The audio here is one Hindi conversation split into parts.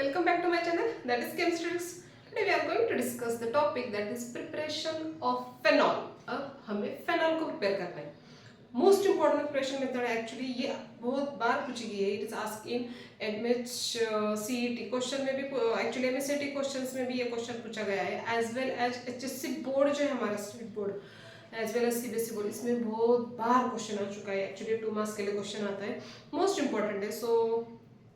Welcome back to my channel, that is Chemistry. Today we are going to discuss the topic that is preparation of phenol. अब हमें phenol को prepare करना है. Most important preparation method actually ये बहुत बार पूछी गई है. It is asked in MH CET question में भी actually MSCT क्वेश्चंस में भी ये क्वेश्चन पूछा गया है, as well as HSC board जो है हमारा state board as well as CBSE board, इसमें बहुत बार क्वेश्चन आ चुका है. एक्चुअली 2 मार्क्स के लिए क्वेश्चन आता है, मोस्ट इंपॉर्टेंट है. So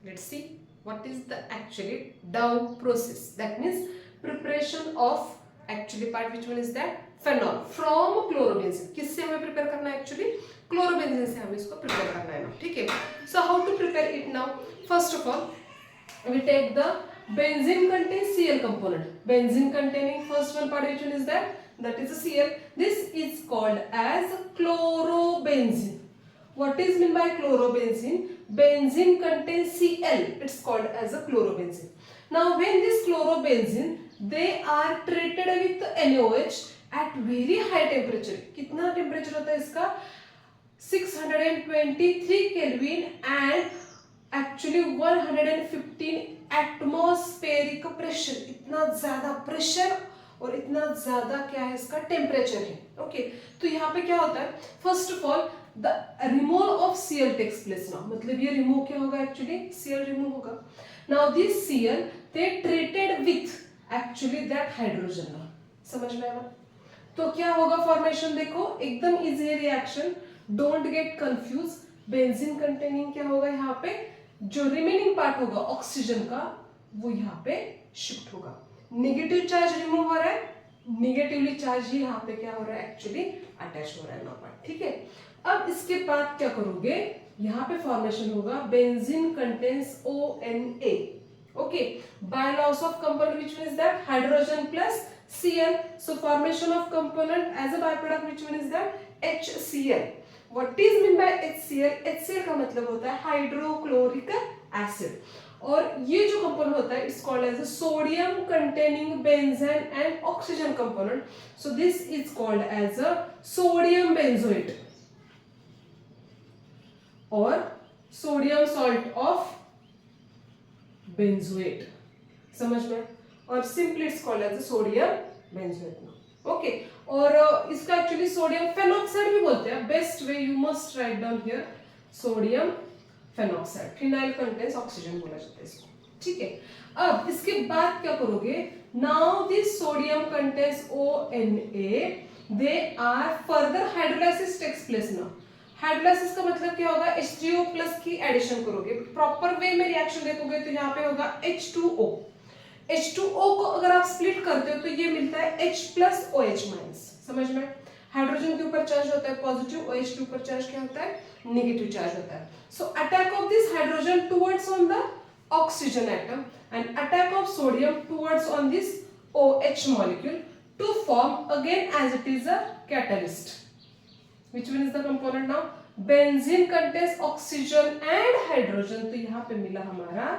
let's see what is the actually Dow process, that means preparation of actually part which one is that phenol from chlorobenzene. किससे हमें prepare करना है? actually chlorobenzene से हमें इसको prepare करना है ना, ठीक है. So how to prepare it now? First of all we take the benzene contains Cl component. Benzene containing first one part which one is that is a Cl. This is called as chlorobenzene. What is meant by chlorobenzene? Benzene contains Cl. It's called as a chlorobenzene. Now, when this chlorobenzene, they are treated with NaOH at very high temperature. कितना temperature होता है इसका? 623 Kelvin and actually 115 atmospheric pressure. इतना ज़्यादा pressure और इतना ज़्यादा क्या है इसका टेम्परेचर है. ओके, तो यहाँ पे क्या होता है? First of all the removal of Cl takes place now. मतलब ये रिमूव क्या होगा? एक्चुअली Cl रिमूव होगा. Now this Cl they treated with actually that hydrogen now. समझ में आया? तो क्या होगा फॉर्मेशन? देखो एकदम easy reaction, don't get confuse. Benzene containing क्या होगा? यहाँ पे जो रिमेनिंग पार्ट होगा ऑक्सीजन का वो यहाँ पे शिफ्ट होगा. नेगेटिव चार्ज रिमूव हो रहा है, नेगेटिवली चार्ज ही यहाँ पे क्या हो रहा है? एक्चुअली अटैच हो रहा है नॉट. ठीक है. अब इसके बाद क्या करोगे? यहाँ पे फॉर्मेशन होगा benzene contains ONA. Okay, by loss of component which means that hydrogen plus Cl. So formation of component as a by product which means that HCl. What is mean by HCl? HCl का मतलब होता है हाइड्रोक्लोरिक एसिड. और ये जो कंपोनेंट होता है it's called as a sodium containing benzene and oxygen component. So this is called as a sodium benzoate और सोडियम सॉल्ट ऑफ बेंजोएट. समझ में? और simply it's called as a sodium benzoate. Okay, और इसका एक्चुअली सोडियम फेनॉक्साइड भी बोलते हैं. Best way you must write down here sodium phenoxide. Phenyl contains oxygen बोला जाता है इसको. ठीक है. अब इसके बाद क्या करोगे? Now this sodium contains ONA, they are further hydrolysis takes place now. Hydrolysis का मतलब क्या होगा? H3O प्लस की एडिशन करोगे. प्रॉपर वे में रिएक्शन देखोगे तो यहाँ पे होगा H2O. H2O को अगर आप स्प्लिट करते हो तो ये मिलता है H प्लस OH माइनस. समझ में? हाइड्रोजन के ऊपर चार्ज होता है पॉजिटिव, OH के ऊपर चार्ज क्या होता है? नेगेटिव चार्ज होता है. So attack of this hydrogen towards on the oxygen atom and attack of sodium towards on this OH molecule to form again as it is a catalyst. Which one is the component now? Benzene contains oxygen and hydrogen. तो यहाँ पे मिला हमारा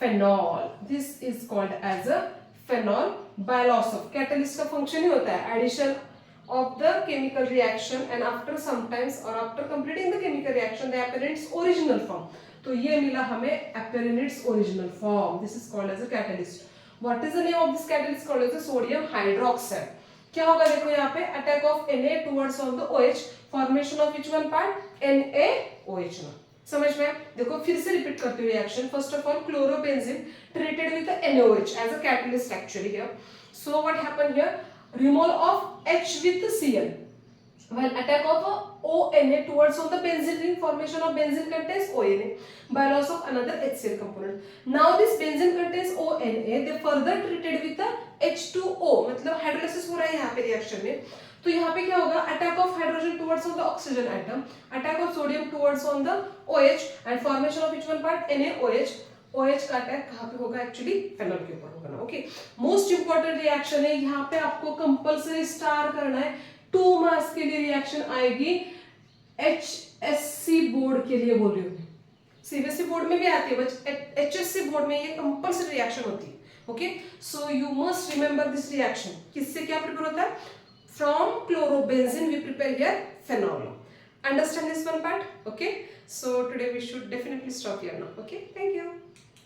phenol. This is called as a phenol by loss of. Catalyst का function ही होता है addition of the chemical reaction and after sometimes or after completing the chemical reaction they appear in its original form. तो ये मिला हमें appear in its original form. This is called as a catalyst. What is the name of this catalyst? Called as a sodium hydroxide. क्या होगा? देखो यहाँ पे attack of Na towards on the OH, formation of which one part? NaOH. समझ में? देखो फिर से रिपीट करते हुए reaction. First of all chlorobenzene treated with the NaOH as a catalyst actually here. So what happened here? Removal of H with Cl. While attack of ONA towards on the benzene ring, formation of benzene contains ONA by loss of another HCl component. Now this benzene contains ONA. They further treated with the H2O. मतलब हाइड्रोलाइसिस हो रहा है यहाँ पे रिएक्शन में. तो यहाँ पे क्या होगा? Attack of hydrogen towards on the oxygen atom, attack of sodium towards on the OH and formation of which one part? NaOH. OH का अटैक कहाँ पे होगा? एक्चुअली फेनॉल के ऊपर होगा ना. ओके, मोस्ट इंपॉर्टेंट रिएक्शन है. यहाँ पे आपको कंपल्सरी स्टार करना है. 2 मार्क्स के लिए रिएक्शन आएगी. HSC बोर्ड के लिए बोल रही हूँ. सीबीएसई बोर्ड में भी आती है बट HSC बोर्ड में ये कंपल्सरी रिएक्शन होती है. Okay, so you must remember this reaction. किससे क्या प्रिपेयर होता है? From chlorobenzene we prepare here phenol. Understand this one part? Okay, so today we should definitely stop here now. Okay, thank you.